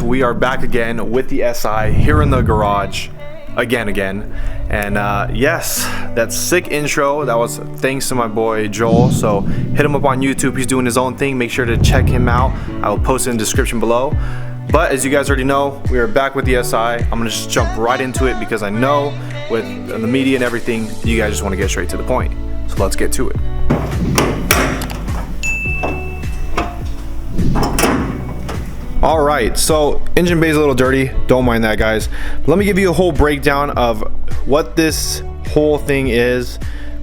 we are back again with the SI here in the garage again. And yes, that sick intro, that was thanks to my boy Joel. So hit him up on YouTube, he's doing his own thing. Make sure to check him out. I will post it in the description below. But as you guys already know, we are back with the SI. I'm gonna just jump right into it because I know with the media and everything, you guys just want to get straight to the point. So let's get to it. All right, so engine bay is a little dirty, don't mind that, guys. But let me give you a whole breakdown of what this whole thing is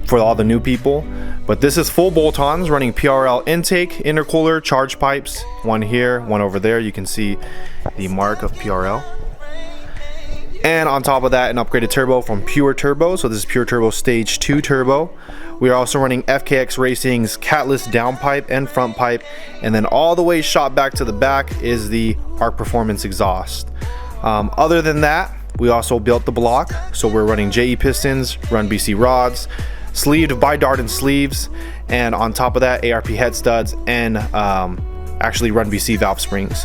for all the new people. But this is full bolt-ons running PRL intake, intercooler, charge pipes, one here, one over there. You can see the mark of PRL. And on top of that, an upgraded turbo from PureTurbos. So this is PureTurbo Stage 2 turbo. We are also running FKX Racing's Catless downpipe and front pipe. And then all the way shot back to the back is the Arc Performance exhaust. Other than that, we also built the block. So we're running JE pistons, run BC rods, sleeved by Darden sleeves. And on top of that, ARP head studs and actually run BC valve springs.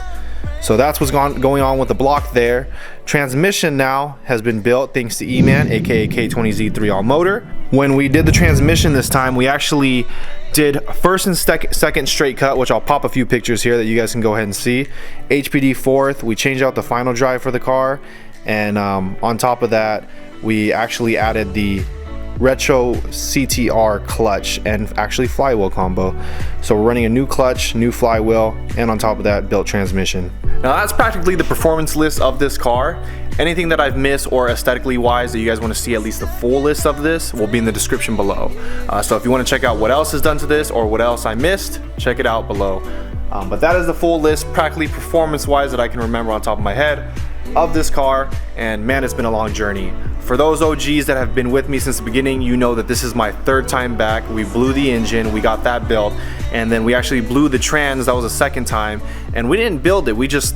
So that's what's going on with the block there. Transmission now has been built thanks to EMAN, aka K20Z3 all motor. When we did the transmission this time, we actually did first and second straight cut, which I'll pop a few pictures here that you guys can go ahead and see. HPD fourth, we changed out the final drive for the car. And on top of that, we actually added the retro CTR clutch and actually flywheel combo. So we're running a new clutch, new flywheel, and on top of that, built transmission. Now that's practically the performance list of this car. Anything that I've missed or aesthetically wise that you guys want to see at least the full list of this will be in the description below. So if you want to check out what else is done to this or what else I missed, check it out below. But that is the full list, practically performance wise, that I can remember on top of my head of this car. And man, it's been a long journey. For those OGs that have been with me since the beginning, you know that this is my third time back. We blew the engine, we got that built, and then we actually blew the trans, that was the second time, and we didn't build it, we just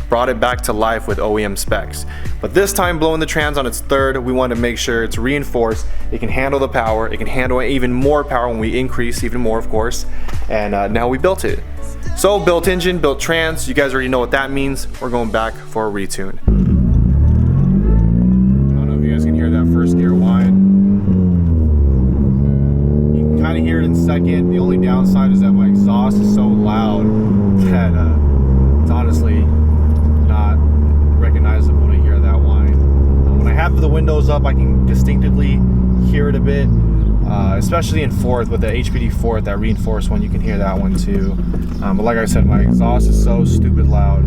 brought it back to life with OEM specs. But this time, blowing the trans on its third, we wanted to make sure it's reinforced, it can handle the power, it can handle even more power when we increase even more, of course. And now we built it. So built engine, built trans, you guys already know what that means. We're going back for a retune. You guys can hear that first gear whine. You can kind of hear it in second. The only downside is that my exhaust is so loud that it's honestly not recognizable to hear that whine. When I have the windows up, I can distinctively hear it a bit, especially in fourth with the HPD fourth, that reinforced one. You can hear that one too. But like I said, my exhaust is so stupid loud.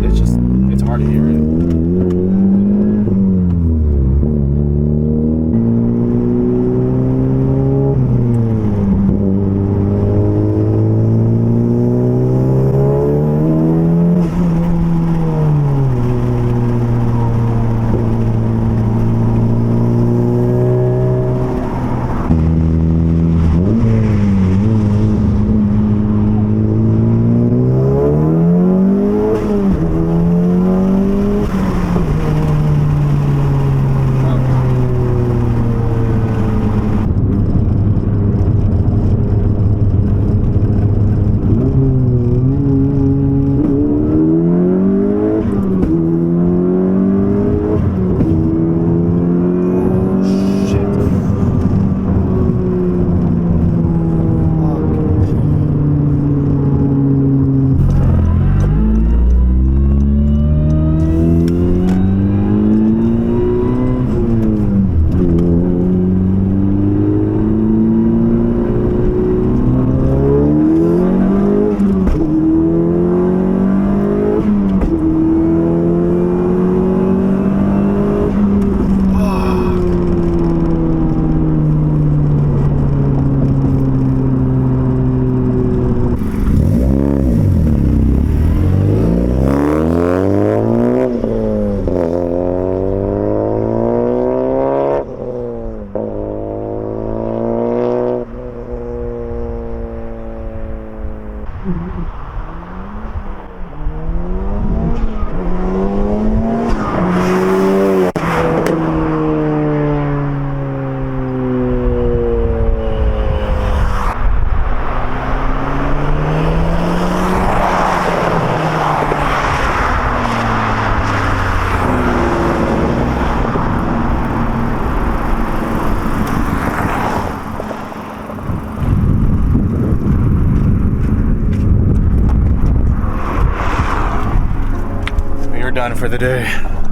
It's hard to hear it. you're done for the day.